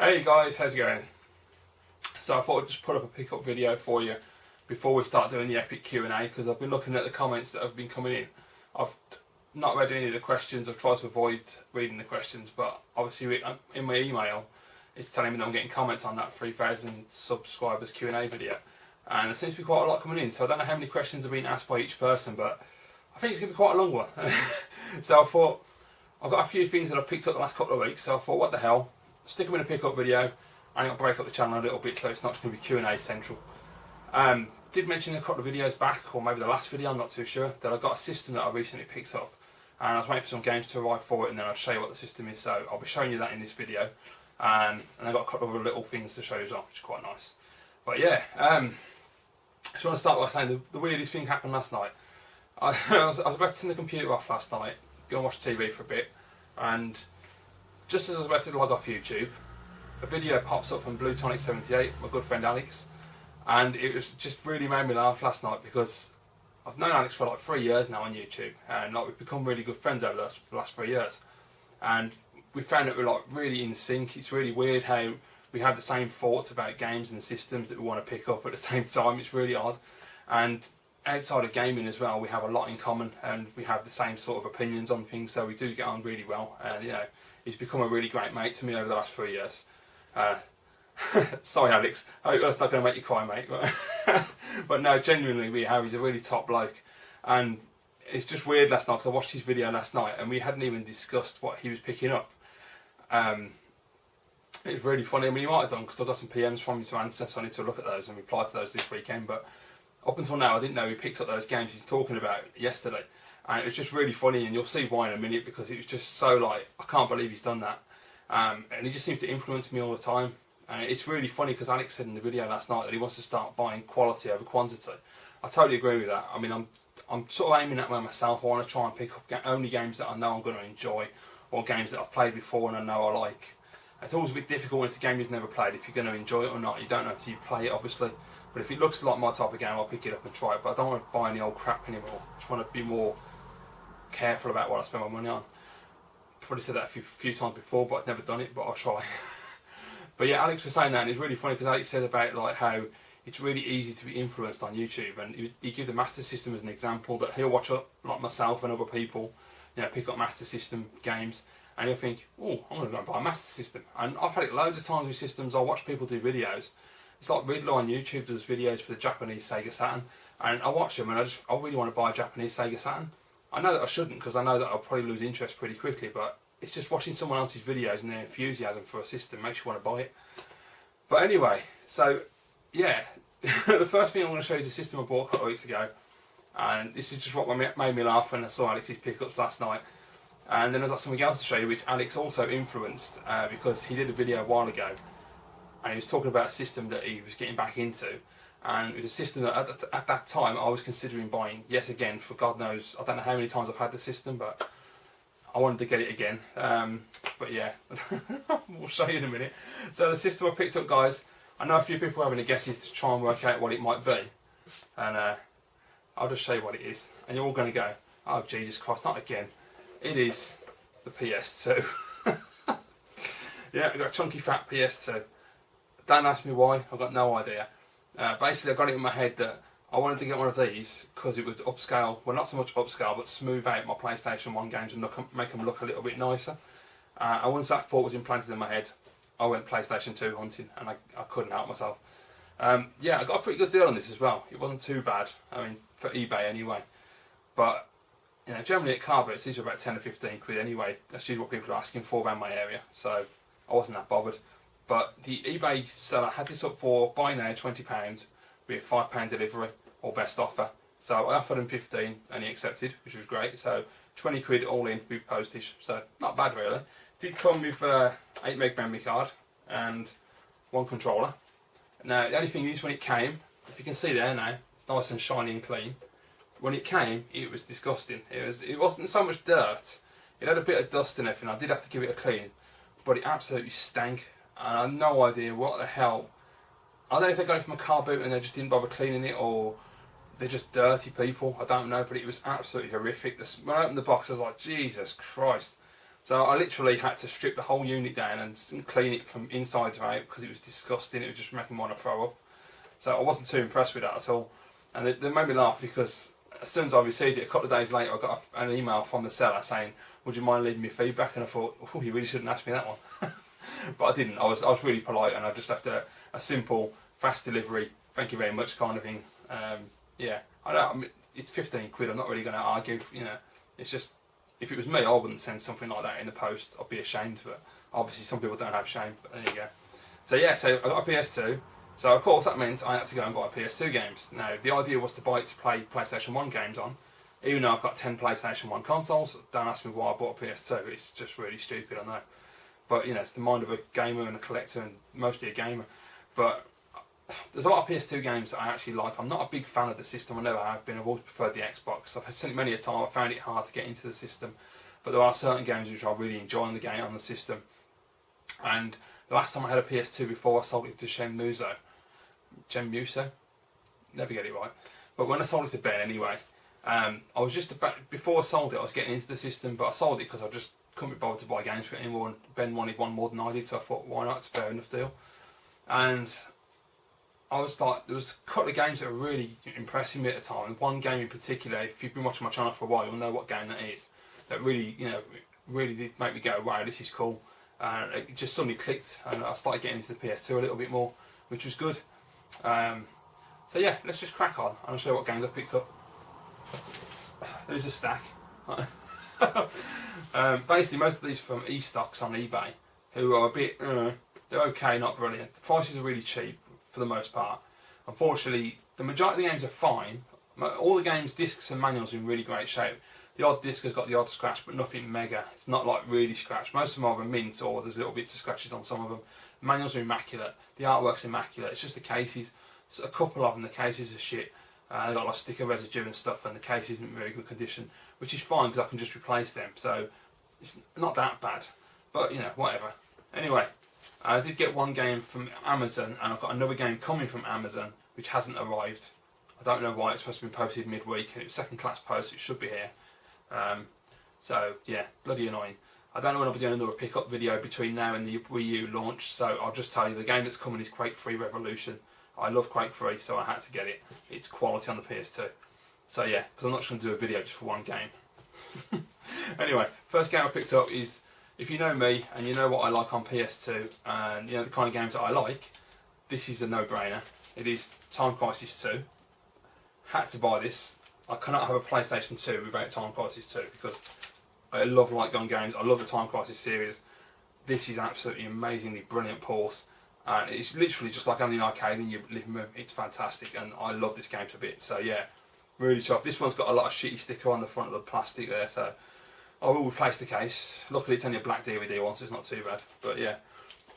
Hey guys, how's it going? So I thought I'd just put up a pickup video for you before we start doing the epic Q&A, because I've been looking at the comments that have been coming in. I've not read any of the questions. I've tried to avoid reading the questions, but obviously in my email it's telling me that I'm getting comments on that 3,000 subscribers Q&A video, and there seems to be quite a lot coming in. So I don't know how many questions are being asked by each person, but I think it's going to be quite a long one. So I thought, I've got a few things that I've picked up the last couple of weeks, so I thought, what the hell, stick them in a pickup video. I'm going to break up the channel a little bit so it's not just going to be Q&A central. Did mention a couple of videos back, or maybe the last video, I'm not too sure, that I got a system that I recently picked up, and I was waiting for some games to arrive for it, and then I'll show you what the system is. So I'll be showing you that in this video, and I've got a couple of other little things to show you as well, which is quite nice. But yeah, I just want to start by saying the weirdest thing happened last night. I was about to turn the computer off last night, go and watch TV for a bit, and just as I was about to log off YouTube, a video pops up from BlueTonic78, my good friend Alex, and it was just really made me laugh last night, because I've known Alex for like 3 years now on YouTube, and like we've become really good friends over the last 3 years, and we found that we're like really in sync. It's really weird how we have the same thoughts about games and systems that we want to pick up at the same time. It's really odd. And outside of gaming as well, we have a lot in common, and we have the same sort of opinions on things, so we do get on really well. And you know, he's become a really great mate to me over the last 3 years. Sorry Alex, I hope that's not going to make you cry, mate. But no, genuinely, he's a really top bloke. And it's just weird last night, because I watched his video last night and we hadn't even discussed what he was picking up. It was really funny. I mean, he might have done, because I got some PMs from him to answer, so I need to look at those and reply to those this weekend. But up until now, I didn't know he picked up those games he's talking about yesterday, and it was just really funny, and you'll see why in a minute, because it was just so like, I can't believe he's done that. And he just seems to influence me all the time. And it's really funny, because Alex said in the video last night that he wants to start buying quality over quantity. I totally agree with that. I mean, I'm sort of aiming that way myself. I want to try and pick up only games that I know I'm going to enjoy, or games that I've played before and I know I like. It's always a bit difficult when it's a game you've never played, if you're going to enjoy it or not. You don't know until you play it, obviously. But if it looks like my type of game, I'll pick it up and try it. But I don't want to buy any old crap anymore. I just want to be more careful about what I spend my money on. I've probably said that a few times before, but I've never done it, but I'll try. But yeah, Alex was saying that, and it's really funny, because Alex said about like how it's really easy to be influenced on YouTube, and he gave the Master System as an example, that he'll watch up, like myself and other people, you know, pick up Master System games, and he'll think, oh, I'm going to go and buy a Master System. And I've had it loads of times with systems. I watch people do videos. It's like Riddler on YouTube does videos for the Japanese Sega Saturn, and I watch them and I really want to buy a Japanese Sega Saturn. I know that I shouldn't, because I know that I'll probably lose interest pretty quickly, but it's just watching someone else's videos and their enthusiasm for a system makes you want to buy it. But anyway, so yeah, the first thing I'm going to show you is the system I bought a couple of weeks ago, and this is just what made me laugh when I saw Alex's pickups last night. And then I've got something else to show you, which Alex also influenced, because he did a video a while ago, and he was talking about a system that he was getting back into, and it was a system that at that time I was considering buying yet again, for God knows, I don't know how many times I've had the system, but I wanted to get it again. But yeah, we'll show you in a minute. So the system I picked up, guys, I know a few people are having a guesses to try and work out what it might be, and I'll just show you what it is, and you're all going to go, oh Jesus Christ, not again. It is the PS2. Yeah, I've got a chunky fat PS2. Don't ask me why, I've got no idea. Basically, I got it in my head that I wanted to get one of these because it would upscale, well, not so much upscale, but smooth out my PlayStation 1 games and make them look a little bit nicer. And once that thought was implanted in my head, I went PlayStation 2 hunting, and I couldn't help myself. Yeah, I got a pretty good deal on this as well. It wasn't too bad, I mean, for eBay anyway. But you know, generally at car boots, these are about 10 or 15 quid anyway. That's usually what people are asking for around my area, so I wasn't that bothered. But the eBay seller had this up for buy now £20 with £5 delivery or best offer. So I offered him 15 and he accepted, which was great. So 20 quid all in with postage, so not bad really. Did come with 8 meg memory card and 1 controller. Now the only thing is, when it came, if you can see there now, it's nice and shiny and clean. When it came, it was disgusting. It wasn't so much dirt. It had a bit of dust and everything. I did have to give it a clean, but it absolutely stank. And I had no idea what the hell. I don't know if they got it from a car boot and they just didn't bother cleaning it, or they're just dirty people. I don't know, but it was absolutely horrific. When I opened the box, I was like, Jesus Christ, So I literally had to strip the whole unit down and clean it from inside to out because it was disgusting. It was just making me want to throw up. So I wasn't too impressed with that at all. And they made me laugh because as soon as I received it, a couple of days later, I got an email from the seller saying, "Would you mind leaving me feedback?" And I thought, "Oh, you really shouldn't ask me that one." But I didn't. I was really polite, and I just left a simple, fast delivery, thank you very much kind of thing. Yeah, I mean, it's 15 quid. I'm not really going to argue. You know, it's just, if it was me, I wouldn't send something like that in the post. I'd be ashamed. But obviously, some people don't have shame. But there you go. So yeah, so I got a PS2. So of course that meant I had to go and buy PS2 games. Now the idea was to buy it to play PlayStation 1 games on. Even though I've got 10 PlayStation 1 consoles, don't ask me why I bought a PS2. It's just really stupid, I know. But you know, it's the mind of a gamer and a collector, and mostly a gamer. But there's a lot of PS2 games that I actually like. I'm not a big fan of the system. I never have been. I've always preferred the Xbox. I've seen it many a time. I found it hard to get into the system. But there are certain games which I really enjoy on the system. And the last time I had a PS2 before I sold it to Shenmue, never get it right. But when I sold it to Ben anyway, I was just about, before I sold it, I was getting into the system, but I sold it because I just couldn't be bothered to buy games for it anymore, and Ben wanted one more than I did, so I thought, why not? It's a fair enough deal. And I was like, there was a couple of games that were really impressing me at the time. One game in particular, if you've been watching my channel for a while, you'll know what game that is. That really, you know, really did make me go, wow, this is cool. And it just suddenly clicked, and I started getting into the PS2 a little bit more, which was good. So yeah, let's just crack on, and I'll show you what games I picked up. There's a stack. Basically, most of these from e-stocks on eBay, who are a bit, they're okay, not brilliant. The prices are really cheap for the most part. Unfortunately, the majority of the games are fine. All the games, discs and manuals are in really great shape. The odd disc has got the odd scratch, but nothing mega. It's not like really scratched. Most of them are a mint, or there's little bits of scratches on some of them. The manuals are immaculate. The artwork's immaculate. It's just the cases. So a couple of them, the cases are shit. They've got like sticker residue and stuff, and the case isn't in very good condition, which is fine because I can just replace them. So it's not that bad. But you know, whatever. Anyway, I did get one game from Amazon, and I've got another game coming from Amazon which hasn't arrived. I don't know why. It's supposed to be posted midweek, and it was second class post. It should be here. So yeah, bloody annoying. I don't know when I'll be doing another pickup video between now and the Wii U launch, so I'll just tell you the game that's coming is Quake 3 Revolution. I love Quake 3, so I had to get it. It's quality on the PS2. So yeah, because I'm not just going to do a video just for one game. Anyway, first game I picked up is, if you know me and you know what I like on PS2 and you know the kind of games that I like, this is a no-brainer. It is Time Crisis 2. Had to buy this. I cannot have a PlayStation 2 without Time Crisis 2 because I love light gun games. I love the Time Crisis series. This is absolutely amazingly brilliant pause, and it's literally just like having the arcade in your living room. It's fantastic, and I love this game to bits. So yeah, really chuffed. This one's got a lot of shitty sticker on the front of the plastic there, so I will replace the case. Luckily it's only a black DVD one, so it's not too bad. But yeah,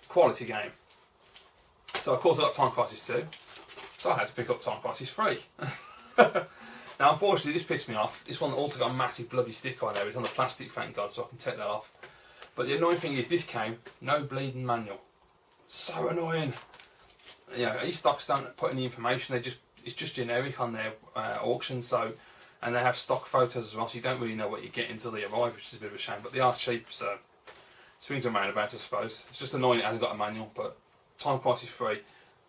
quality game. So of course I got Time Crisis 2, so I had to pick up Time Crisis 3. Now unfortunately this pissed me off. This one also got a massive bloody sticker on there. It's on the plastic, thank God, so I can take that off. But the annoying thing is this came, no bleeding manual. So annoying. You know, e-stocks don't put any information, it's just generic on their auction, so, and they have stock photos as well, so you don't really know what you get until they arrive, which is a bit of a shame, but they are cheap, so swings and roundabouts I suppose. It's just annoying it hasn't got a manual, but Time Crisis 3.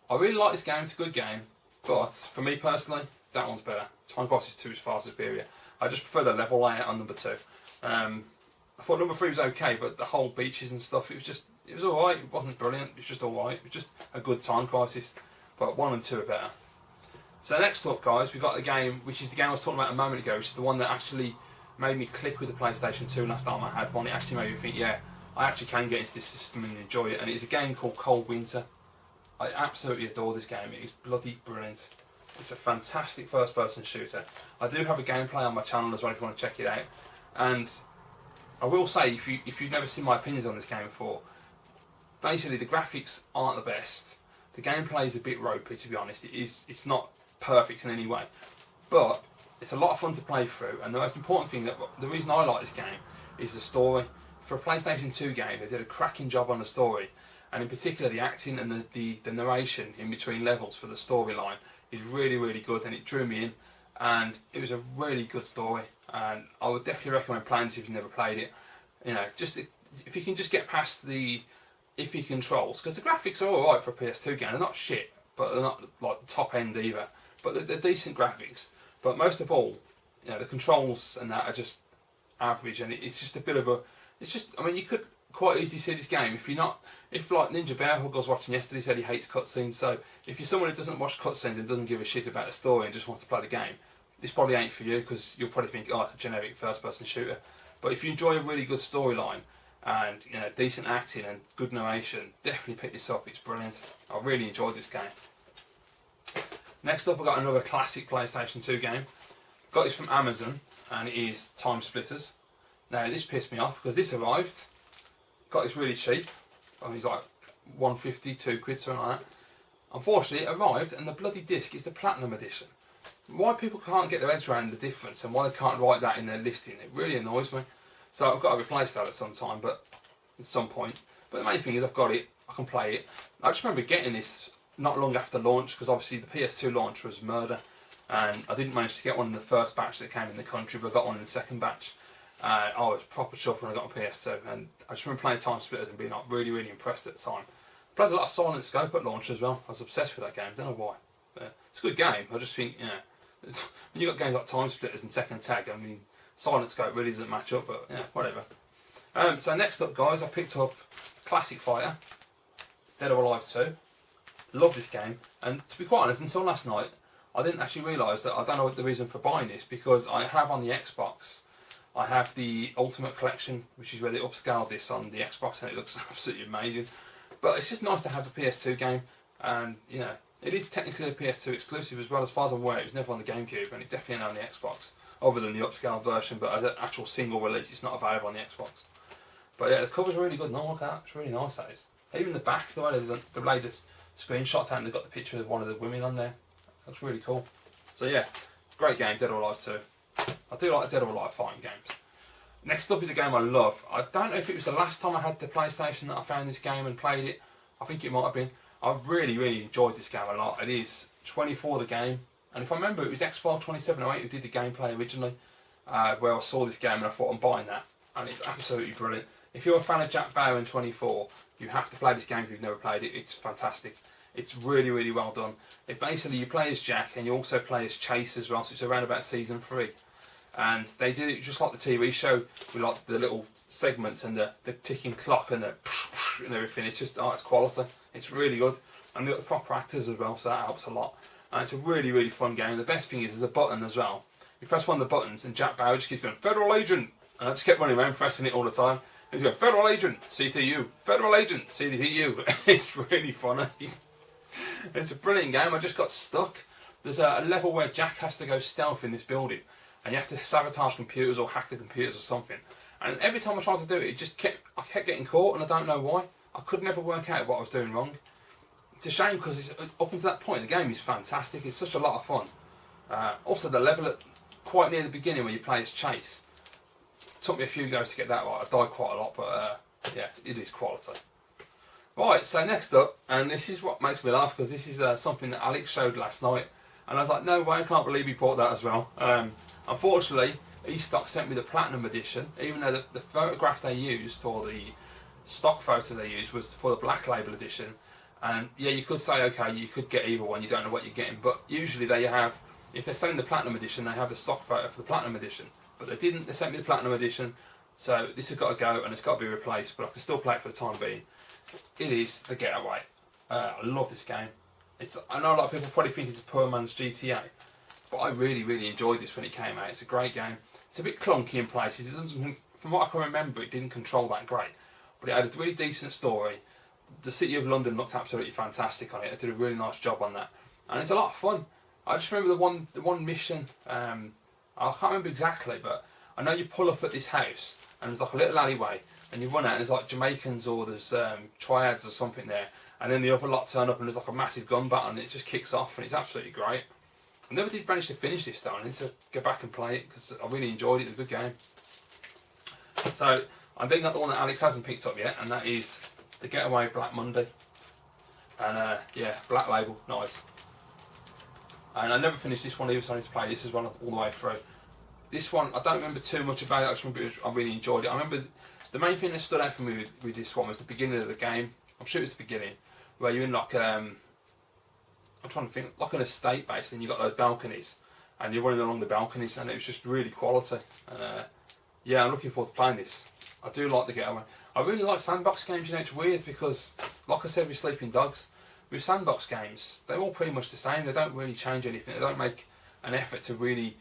I really like this game, it's a good game, but for me personally, that one's better. Time Crisis 2 is far superior. I just prefer the level layout on number 2. I thought number 3 was okay, but the whole beaches and stuff, it was alright. It wasn't brilliant, it was just alright. It was just a good Time Crisis, but 1 and 2 are better. So next up guys, we've got the game, which is the game I was talking about a moment ago, which is the one that actually made me click with the PlayStation 2 last time I had one. It actually made me think, yeah, I actually can get into this system and enjoy it, and it's a game called Cold Winter. I absolutely adore this game, it is bloody brilliant. It's a fantastic first-person shooter. I do have a gameplay on my channel as well if you want to check it out. And I will say, if you've never seen my opinions on this game before, basically the graphics aren't the best. The gameplay is a bit ropey, to be honest. It's not perfect in any way, but it's a lot of fun to play through. And the most important thing, the reason I like this game, is the story. For a PlayStation 2 game, they did a cracking job on the story, and in particular the acting and the narration in between levels for the storyline is really, really good, and it drew me in, and it was a really good story, and I would definitely recommend playing this if you've never played it. You know, just if you can just get past the iffy controls, because the graphics are alright for a PS2 game. They're not shit, but they're not like the top end either. But they're decent graphics. But most of all, you know, the controls and that are just average, and it's just a bit of a. It's just, I mean, you could quite easily see this game if you're not. If like Ninja Bear, who I was watching yesterday, said he hates cutscenes. So if you're someone who doesn't watch cutscenes and doesn't give a shit about the story and just wants to play the game, this probably ain't for you, because you'll probably think, oh, it's a generic first-person shooter. But if you enjoy a really good storyline and, you know, decent acting and good narration, definitely pick this up. It's brilliant. I really enjoyed this game. Next up, I've got another classic PlayStation 2 game. Got this from Amazon, and it is Time Splitters. Now, this pissed me off because this arrived. Got this really cheap. I mean, it's like 150, £2, something like that. Unfortunately, it arrived, and the bloody disc is the Platinum Edition. Why people can't get their heads around the difference and why they can't write that in their listing, it really annoys me. So I've got to replace that at some time, but at some point. But the main thing is I've got it, I can play it. I just remember getting this not long after launch, because obviously the PS2 launch was murder, and I didn't manage to get one in the first batch that came in the country, but I got one in the second batch. I was proper chuffed when I got a PS2, and I just remember playing Time Splitters and being like really, really impressed at the time. Played a lot of Silent Scope at launch as well. I was obsessed with that game, don't know why. It's a good game. I just think, you know, when you've got games like Time Splitters and Tekken Tag, I mean, Silent Scope really doesn't match up, but yeah, whatever. So next up, guys, I picked up Classic Fighter, Dead or Alive 2. Love this game, and to be quite honest, until last night, I didn't actually realise that I don't know what the reason for buying this, because I have on the Xbox, I have the Ultimate Collection, which is where they upscaled this on the Xbox, and it looks absolutely amazing. But it's just nice to have the PS2 game, and you know, it is technically a PS2 exclusive as well. As far as I'm aware, it was never on the GameCube, and it's definitely on the Xbox, other than the upscaled version. But as an actual single release, it's not available on the Xbox. But yeah, the cover's really good. No, look at that; it's really nice. That is. Even the back, the way they've laid the screenshots out, and they've got the picture of one of the women on there. Looks really cool. So yeah, great game, Dead or Alive 2. I do like Dead or Alive fighting games. Next up is a game I love. I don't know if it was the last time I had the PlayStation that I found this game and played it. I think it might have been. I've really, really enjoyed this game a lot. It is 24 the game, and if I remember, it was X-File 2708 who did the gameplay originally, where I saw this game and I thought, I'm buying that, and it's absolutely brilliant. If you're a fan of Jack Bauer and 24, you have to play this game if you've never played it. It's fantastic. It's really, really well done. It basically, you play as Jack and you also play as Chase as well, so it's around about season 3. And they did it just like the TV show, with like the little segments and the ticking clock and the and everything. It's just, oh, it's quality. It's really good. And they've got the proper actors as well, so that helps a lot. And it's a really, really fun game. The best thing is there's a button as well. You press one of the buttons and Jack Bauer just keeps going, Federal Agent! And I just kept running around pressing it all the time. And he's going, Federal Agent, CTU, Federal Agent, CTU. It's really funny. It's a brilliant game. I just got stuck. There's a level where Jack has to go stealth in this building, and you have to sabotage computers or hack the computers or something. And every time I tried to do it, I kept getting caught, and I don't know why. I could never work out what I was doing wrong. It's a shame, because up until that point, the game is fantastic. It's such a lot of fun. Also, the level quite near the beginning when you play as Chase, took me a few goes to get that right. I died quite a lot, but yeah, it is quality. Right, so next up, and this is what makes me laugh, because this is something that Alex showed last night, and I was like, no way, I can't believe he bought that as well. Unfortunately, eStock sent me the Platinum Edition, even though the photograph they used, or the stock photo they used, was for the Black Label Edition. And yeah, you could say, okay, you could get either one, you don't know what you're getting, but usually they have, if they're selling the Platinum Edition, they have the stock photo for the Platinum Edition. But they didn't, they sent me the Platinum Edition, so this has got to go and it's got to be replaced, but I can still play it for the time being. It is The Getaway. I love this game. I know a lot of people probably think it's a poor man's GTA, but I really, really enjoyed this when it came out. It's a great game. It's a bit clunky in places. It doesn't, from what I can remember, it didn't control that great, but it had a really decent story. The City of London looked absolutely fantastic on it. It did a really nice job on that, and it's a lot of fun. I just remember the one mission. I can't remember exactly, but I know you pull up at this house and there's like a little alleyway, and you run out and there's like Jamaicans or there's triads or something there, and then the other lot turn up and there's like a massive gun battle and it just kicks off and it's absolutely great. I never did manage to finish this though. I need to go back and play it because I really enjoyed it. It's a good game. So I think that's the one that Alex hasn't picked up yet, and that is The Getaway Black Monday. And yeah, Black Label, nice. And I never finished this one either, so I need to play this as well all the way through. This one, I don't remember too much about it. I just remember I really enjoyed it. I remember The main thing that stood out for me with this one was the beginning of the game. I'm sure it was the beginning, where you're in like I'm trying to think, like an estate basically, and you've got those balconies, and you're running along the balconies, and it was just really quality. And yeah, I'm looking forward to playing this. I do like the getaway. I really like sandbox games. You know, it's weird because, like I said with Sleeping Dogs, with sandbox games, they're all pretty much the same. They don't really change anything. They don't make an effort to really,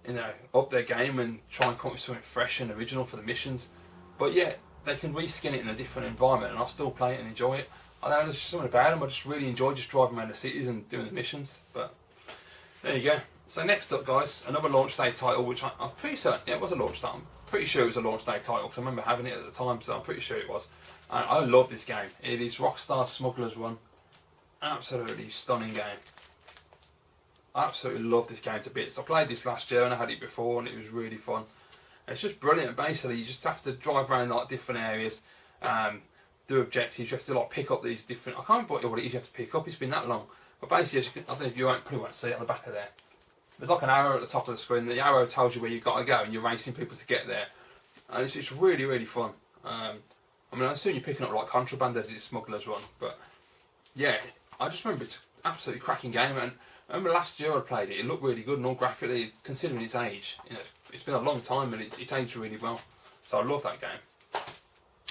you know, up their game and try and come up with something fresh and original for the missions. But yeah, they can reskin it in a different environment, and I'll still play it and enjoy it. I know there's just something about them. I just really enjoy just driving around the cities and doing the missions. But there you go. So next up, guys, another launch day title, which I'm pretty certain, yeah, it was a launch day. I'm pretty sure it was a launch day title because I remember having it at the time, so I'm pretty sure it was. And I love this game. It is Rockstar Smuggler's Run. Absolutely stunning game. I absolutely love this game to bits. I played this last year and I had it before, and it was really fun. It's just brilliant. Basically, you just have to drive around like different areas, do objectives. You have to like pick up these different. I can't remember what it is you have to pick up. It's been that long. But basically, as you can, I don't know if you probably won't see it on the back of there. There's like an arrow at the top of the screen. The arrow tells you where you've got to go, and you're racing people to get there. And it's really, really fun. I mean, I assume you're picking up like contraband as it's Smuggler's Run, but yeah, I just remember it's an absolutely cracking game. And I remember last year I played it. It looked really good, and all graphically, considering its age, you know, it's been a long time, and it's aged really well. So I love that game.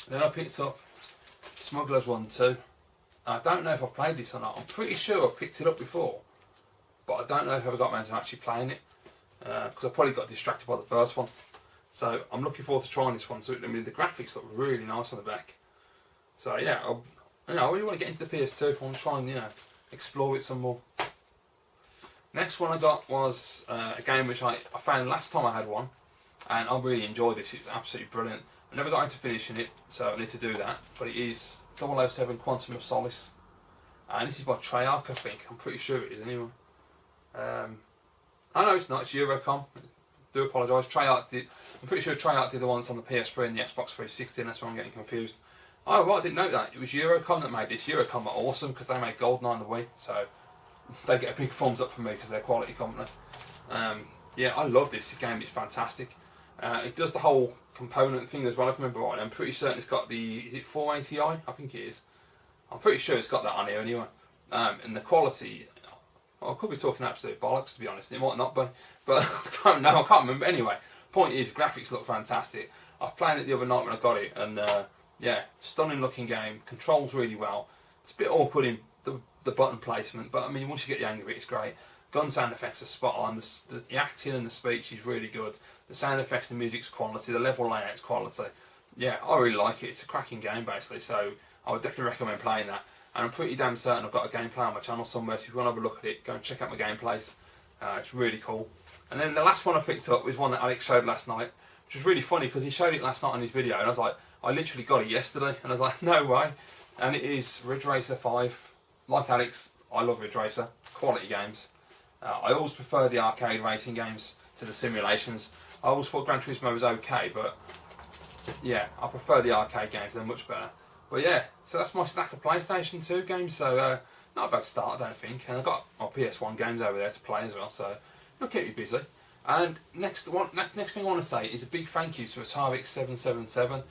Then I picked up Smuggler's Run 2. I don't know if I've played this or not. I'm pretty sure I've picked it up before, but I don't know if I got around to actually playing it because I probably got distracted by the first one. So I'm looking forward to trying this one. So I mean, the graphics look really nice on the back. So yeah, I really want to get into the PS2. I want to try and explore it some more. Next one I got was a game which I found last time I had one, and I really enjoyed this. It's absolutely brilliant. I never got into finishing it, so I need to do that. But it is 007 Quantum of Solace, and this is by Treyarch, I think. I'm pretty sure it is anyway. I know it's not. It's Eurocom. I do apologise. Treyarch did. I'm pretty sure Treyarch did the ones on the PS3 and the Xbox 360, and that's why I'm getting confused. Oh right, I didn't know that. It was Eurocom that made this. Eurocom are awesome because they made GoldenEye on the Wii, so they get a big thumbs up from me because they're a quality company. Yeah, I love this. This game is fantastic. It does the whole component thing as well, if I remember right. I'm pretty certain it's got the, is it 480i? I think it is. I'm pretty sure it's got that on here anyway. And the quality, I could be talking absolute bollocks to be honest. It might not be, but I don't know. I can't remember. Anyway, point is, graphics look fantastic. I was playing it the other night when I got it, and yeah, stunning looking game. Controls really well. It's a bit awkward in the button placement, but I mean, once you get the hang of it, it's great. Gun sound effects are spot on. The acting and the speech is really good. The sound effects, the music's quality. The level layout's quality. Yeah, I really like it. It's a cracking game basically, so I would definitely recommend playing that. And I'm pretty damn certain I've got a gameplay on my channel somewhere, so if you want to have a look at it, go and check out my gameplays. It's really cool. And then the last one I picked up was one that Alex showed last night, which was really funny because he showed it last night on his video, and I was like, I literally got it yesterday, and I was like, no way. And it is Ridge Racer 5. Like Alex, I love Ridge Racer. Quality games. I always prefer the arcade racing games to the simulations. I always thought Gran Turismo was okay, but yeah, I prefer the arcade games. They're much better. But yeah, so that's my stack of PlayStation 2 games. So not a bad start, I don't think. And I've got my PS1 games over there to play as well, so it'll keep me busy. And next thing I want to say is a big thank you to Atari 777.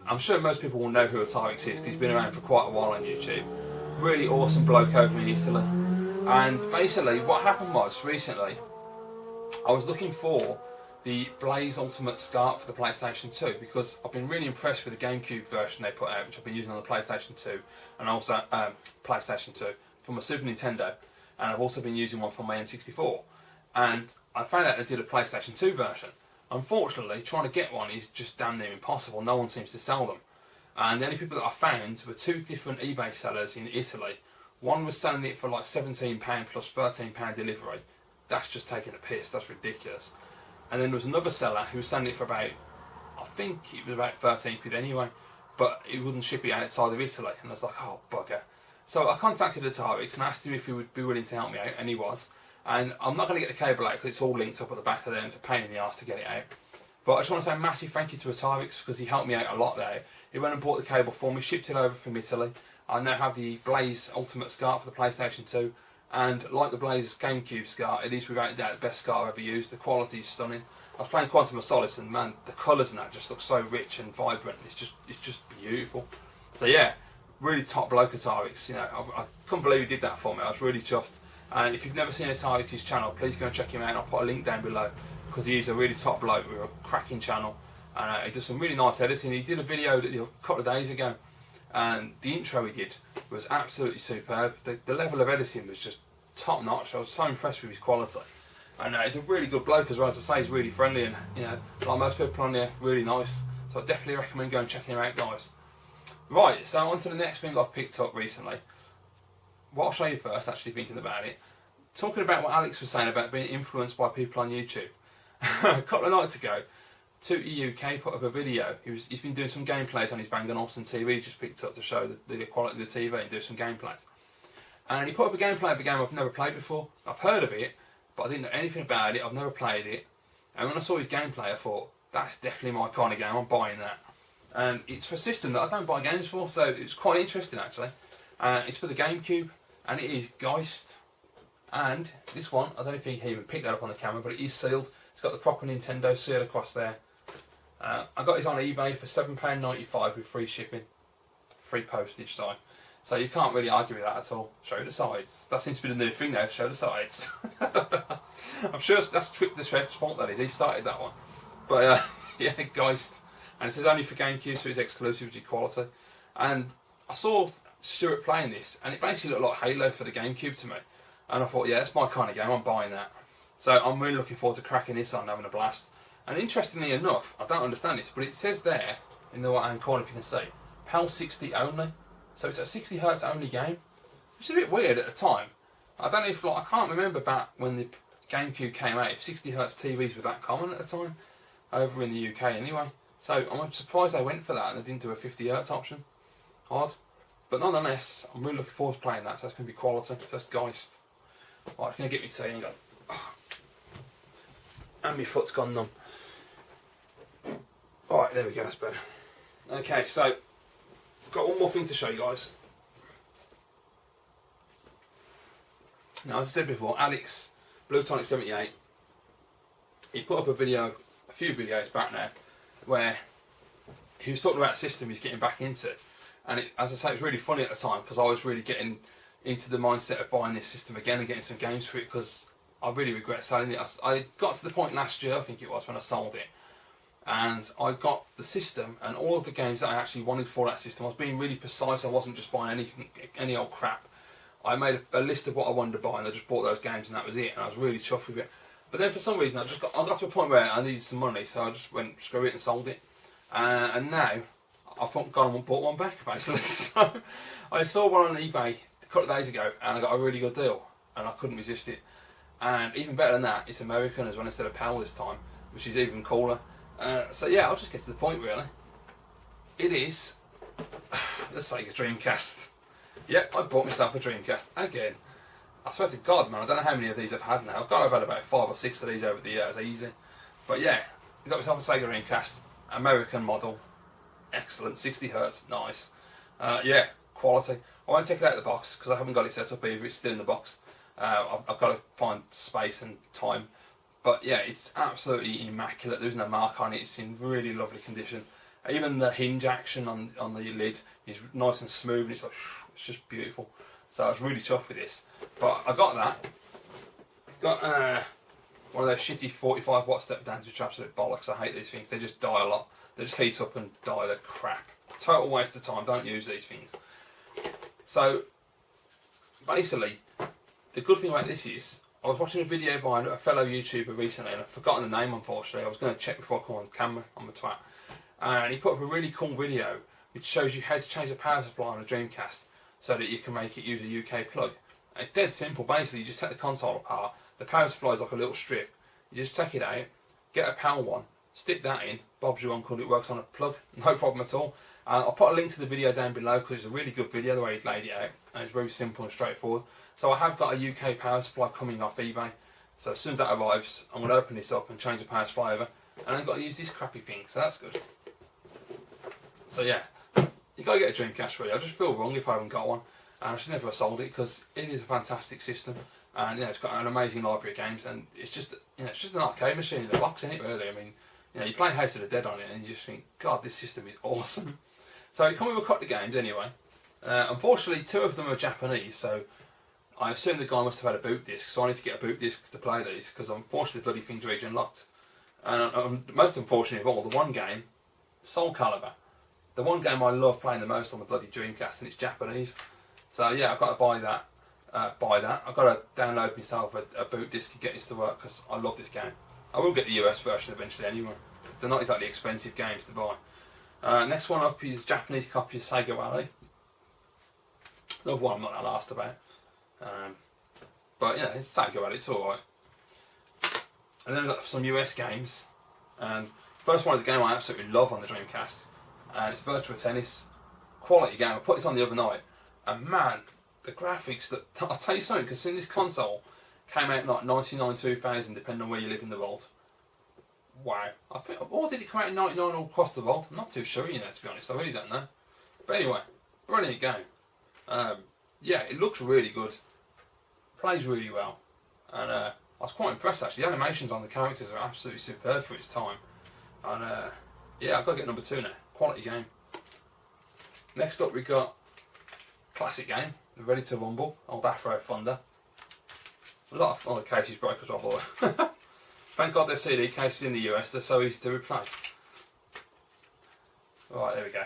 I'm sure most people will know who Atari is because he's been around for quite a while on YouTube. Really awesome bloke over in Italy. And basically what happened was, recently, I was looking for the Blaze Ultimate SCART for the PlayStation 2 because I've been really impressed with the GameCube version they put out, which I've been using on the PlayStation 2 and also PlayStation 2 for my Super Nintendo, and I've also been using one for my N64. And I found out they did a PlayStation 2 version. Unfortunately, trying to get one is just damn near impossible. No one seems to sell them. And the only people that I found were two different eBay sellers in Italy. One was selling it for like £17 plus £13 delivery. That's just taking a piss. That's ridiculous. And then there was another seller who was selling it for about, I think it was about 13 quid anyway, but he wouldn't ship it outside of Italy. And I was like, oh bugger. So I contacted Atari and asked him if he would be willing to help me out, and he was. And I'm not going to get the cable out because it's all linked up at the back of there and it's a pain in the arse to get it out. But I just want to say a massive thank you to Atari because he helped me out a lot there. He went and bought the cable for me, shipped it over from Italy. I now have the Blaze Ultimate SCART for the PlayStation 2. And like the Blaze GameCube SCART, it is without a doubt the best SCART I've ever used. The quality is stunning. I was playing Quantum of Solace, and man, the colours and that just look so rich and vibrant. It's just beautiful. So yeah, really top bloke Atarix. You know, I couldn't believe he did that for me. I was really chuffed. And if you've never seen Atarix's channel, please go and check him out. I'll put a link down below because he is a really top bloke with a cracking channel, and he does some really nice editing. He did a video a couple of days ago, and the intro he did was absolutely superb. The level of editing was just top notch. I was so impressed with his quality. And he's a really good bloke as well. As I say, he's really friendly, and you know, like most people on there, really nice. So I definitely recommend going and checking him out, guys. Right, so on to the next thing I've picked up recently. What I'll show you first, actually thinking about it, talking about what Alex was saying about being influenced by people on YouTube. A couple of nights ago, Tootie UK put up a video. He's been doing some gameplays on his Bang & Olufsen TV, just picked up to show the quality of the TV and do some gameplays. And he put up a gameplay of a game I've never played before. I've heard of it, but I didn't know anything about it. I've never played it. And when I saw his gameplay, I thought, that's definitely my kind of game. I'm buying that. And it's for a system that I don't buy games for, so it's quite interesting actually. It's for the GameCube, and it is Geist. And this one, I don't think he even picked that up on the camera, but it is sealed. It's got the proper Nintendo seal across there. I got this on eBay for £7.95 with free shipping, free postage, sorry. So you can't really argue with that at all. Show the sides. That seems to be the new thing now, show the sides. I'm sure that's Twip the Shred's fault, that is. He started that one. But yeah, Geist. And it says only for GameCube, so it's exclusivity quality. And I saw Stuart playing this, and it basically looked like Halo for the GameCube to me. And I thought, yeah, that's my kind of game, I'm buying that. So I'm really looking forward to cracking this on and having a blast. And interestingly enough, I don't understand this, but it says there, in the right hand corner if you can see, PAL 60 only. So it's a 60Hz only game, which is a bit weird at the time. I don't know if, like, I can't remember back when the GameCube came out, if 60Hz TVs were that common at the time, over in the UK anyway. So I'm surprised they went for that and they didn't do a 50Hz option. Odd. But nonetheless, I'm really looking forward to playing that, so that's going to be quality. So that's Geist. Right, I'm going to get me tea and go. And my foot's gone numb. Alright, there we go, that's better. Okay, so, I've got one more thing to show you guys. Now, as I said before, Alex, BlueTonic78, he put up a video, a few videos back now, where he was talking about a system he's getting back into. And it, as I say, it was really funny at the time, because I was really getting into the mindset of buying this system again and getting some games for it, because I really regret selling it. I got to the point last year, I think it was, when I sold it. And I got the system and all of the games that I actually wanted for that system. I was being really precise. I wasn't just buying any old crap. I made a list of what I wanted to buy, and I just bought those games, and that was it. And I was really chuffed with it. But then for some reason, I got to a point where I needed some money, so I just went screw it and sold it. And now I've gone and bought one back basically. So I saw one on eBay a couple of days ago, and I got a really good deal, and I couldn't resist it. And even better than that, it's American as well instead of PAL this time, which is even cooler. So yeah, I'll just get to the point really. It is the Sega Dreamcast. Yep, I bought myself a Dreamcast again. I swear to God, man, I don't know how many of these I've had now. I've had about 5 or 6 of these over the years, easy. But yeah, I got myself a Sega Dreamcast, American model, excellent, 60Hz, nice. Yeah, quality. I won't take it out of the box because I haven't got it set up either. It's still in the box. I've got to find space and time. But yeah, it's absolutely immaculate. There's no mark on it. It's in really lovely condition. Even the hinge action on the lid is nice and smooth, and it's like, it's just beautiful. So I was really chuffed with this. But I got that. Got one of those shitty 45 watt step downs, which are absolute bollocks. I hate these things. They just die a lot. They just heat up and die. They're crap. Total waste of time. Don't use these things. So basically, the good thing about this is, I was watching a video by a fellow YouTuber recently, and I've forgotten the name unfortunately. I was going to check before I come on camera on the twat. And he put up a really cool video which shows you how to change the power supply on a Dreamcast so that you can make it use a UK plug. And it's dead simple. Basically, you just take the console apart. The power supply is like a little strip. You just take it out, get a PAL one, stick that in. Bob's your uncle. It works on a plug. No problem at all. I'll put a link to the video down below because it's a really good video the way he laid it out, and it's very simple and straightforward. So I have got a UK power supply coming off eBay. So as soon as that arrives, I'm going to open this up and change the power supply over, and I've got to use this crappy thing. So that's good. So yeah, you got to get a Dreamcast really. I just feel wrong if I haven't got one, and I should never have sold it because it is a fantastic system. and it's got an amazing library of games, and it's just it's just an arcade machine in a box, isn't it? Really, I mean, you play House of the Dead on it, and you just think, God, this system is awesome. So it comes with a couple of games anyway. Unfortunately, 2 of them are Japanese, so I assume the guy must have had a boot disc, so I need to get a boot disc to play these, because unfortunately the bloody thing's region locked. And most unfortunate of all, the one game, Soul Calibur, the one game I love playing the most on the bloody Dreamcast, and it's Japanese. So yeah, I've got to buy that. I've got to download myself a boot disc and get this to work, because I love this game. I will get the US version eventually anyway. They're not exactly expensive games to buy. Next one up is Japanese copy of Sega Rally. Another one I'm not that asked about. But yeah, it's Sega Rally, it's alright. And then I've got some US games. And first one is a game I absolutely love on the Dreamcast. And it's Virtua Tennis. Quality game. I put this on the other night. And man, the graphics, I'll tell you something, because this console came out in like 99, 2000, depending on where you live in the world. Wow. Or did it come out in 99 all across the world? I'm not too sure, to be honest. I really don't know. But anyway, brilliant game. Yeah, it looks really good. Plays really well. And I was quite impressed, actually. The animations on the characters are absolutely superb for its time. And yeah, I've got to get number 2 now. Quality game. Next up, we've got classic game, Ready to Rumble, old Afro Thunder. A lot of the cases broke as well, by the way. Thank God they're CD cases in the US, they're so easy to replace. Right, there we go.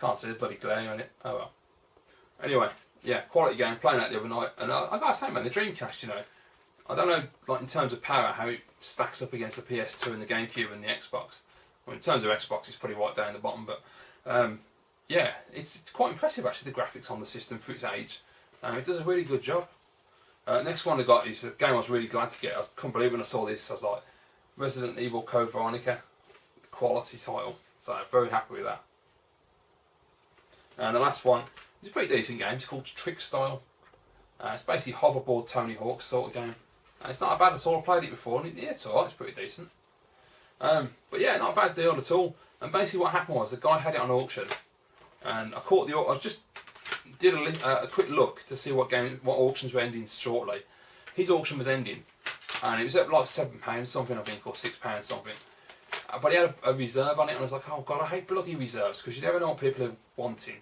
Can't see the bloody glare on it. Oh well. Anyway, yeah, quality game, playing that the other night, and I gotta say, man, the Dreamcast, I don't know, like in terms of power, how it stacks up against the PS2 and the GameCube and the Xbox. Well, in terms of Xbox, it's pretty right down the bottom, but yeah, it's quite impressive actually, the graphics on the system for its age. It does a really good job. Next one I got is a game I was really glad to get. I couldn't believe when I saw this. I was like, Resident Evil Code Veronica, quality title. So very happy with that. And the last one is a pretty decent game. It's called Trick Style. It's basically hoverboard Tony Hawk sort of game. And it's not bad at all. I played it before, and yeah, it's alright. It's pretty decent. But yeah, not a bad deal at all. And basically what happened was the guy had it on auction, and I caught the. I just did a quick look to see what auctions were ending shortly. His auction was ending, and it was at like £7 something, I think, or £6 something. But he had a reserve on it, and I was like, oh God, I hate bloody reserves, because you never know what people are wanting.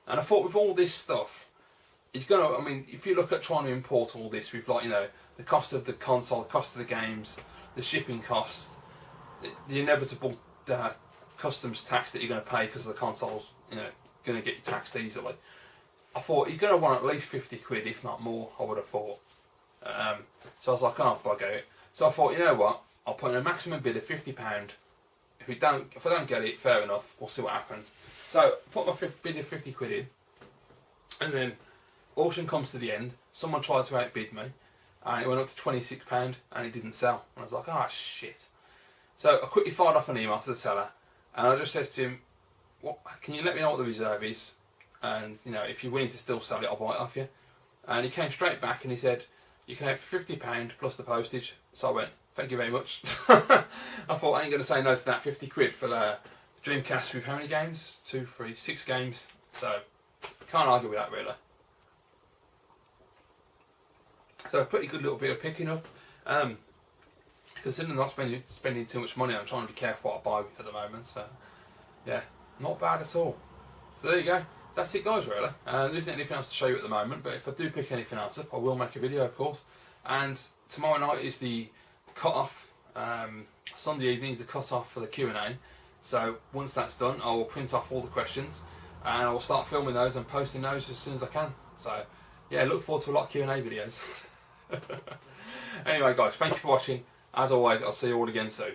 And I thought, with all this stuff, he's gonna. I mean, if you look at trying to import all this with, like, the cost of the console, the cost of the games, the shipping costs, the inevitable customs tax that you're going to pay because the console's, going to get you taxed easily. I thought he's going to want at least 50 quid, if not more, I would have thought. So I was like, oh, bugger it. So I thought, you know what, I'll put in a maximum bid of £50. If I don't get it, fair enough, we'll see what happens. So I put my bid of 50 quid in, and then auction comes to the end. Someone tried to outbid me, and it went up to £26, and it didn't sell. And I was like, oh shit. So I quickly fired off an email to the seller, and I just said to him, can you let me know what the reserve is? And if you're willing to still sell it, I'll buy it off you. And he came straight back and he said, you can have £50 plus the postage. So I went, thank you very much. I thought, I ain't going to say no to that 50 quid for the Dreamcast with how many games? 2, 3, 6 games. So can't argue with that, really. So a pretty good little bit of picking up. Considering I'm not spending too much money, I'm trying to be careful what I buy at the moment. So yeah, not bad at all. So there you go. That's it, guys, really. There isn't anything else to show you at the moment, but if I do pick anything else up, I will make a video, of course. And tomorrow night is the cut-off. Sunday evening is the cut-off for the Q&A. So once that's done, I will print off all the questions, and I will start filming those and posting those as soon as I can. So yeah, look forward to a lot of Q&A videos. Anyway, guys, thank you for watching. As always, I'll see you all again soon.